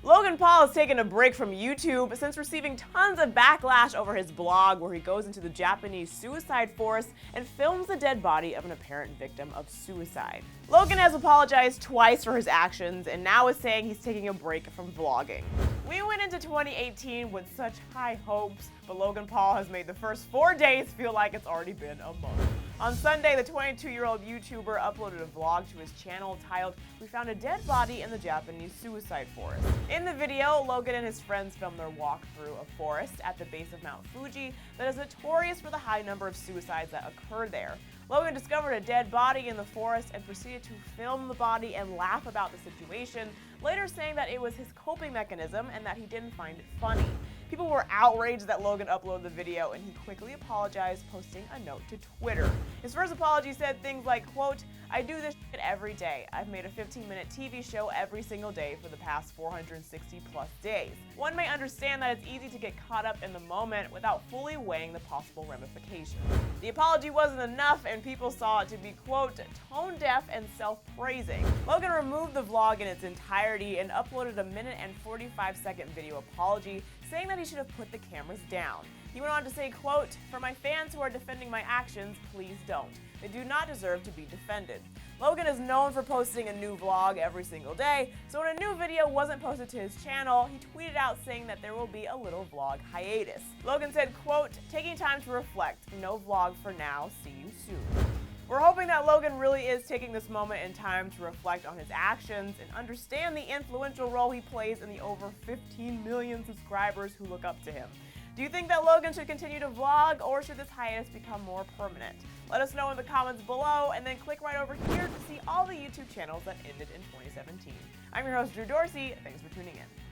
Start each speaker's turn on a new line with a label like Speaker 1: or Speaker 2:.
Speaker 1: Logan Paul has taken a break from YouTube since receiving tons of backlash over his blog where he goes into the Japanese suicide forest and films the dead body of an apparent victim of suicide. Logan has apologized twice for his actions and now is saying he's taking a break from vlogging. We went into 2018 with such high hopes, but Logan Paul has made the first 4 days feel like it's already been a month. On Sunday, the 22-year-old YouTuber uploaded a vlog to his channel titled, "We found a dead body in the Japanese suicide forest." In the video, Logan and his friends filmed their walk through a forest at the base of Mount Fuji that is notorious for the high number of suicides that occur there. Logan discovered a dead body in the forest and proceeded to film the body and laugh about the situation, later saying that it was his coping mechanism and that he didn't find it funny. People were outraged that Logan uploaded the video and he quickly apologized, posting a note to Twitter. His first apology said things like, quote, "I do this shit every day. I've made a 15-minute TV show every single day for the past 460 plus days. One may understand that it's easy to get caught up in the moment without fully weighing the possible ramifications." The apology wasn't enough and people saw it to be, quote, tone deaf and self-praising. Logan removed the vlog in its entirety and uploaded a 1-minute and 45-second video apology, saying that he should have put the cameras down. He went on to say, quote, "For my fans who are defending my actions, please don't. They do not deserve to be defended." Logan is known for posting a new vlog every single day, so when a new video wasn't posted to his channel, he tweeted out saying that there will be a little vlog hiatus. Logan said, quote, "Taking time to reflect. No vlog for now. See you soon." We're hoping that Logan really is taking this moment in time to reflect on his actions and understand the influential role he plays in the over 15 million subscribers who look up to him. Do you think that Logan should continue to vlog, or should this hiatus become more permanent? Let us know in the comments below, and then click right over here to see all the YouTube channels that ended in 2017. I'm your host, Drew Dorsey. Thanks for tuning in.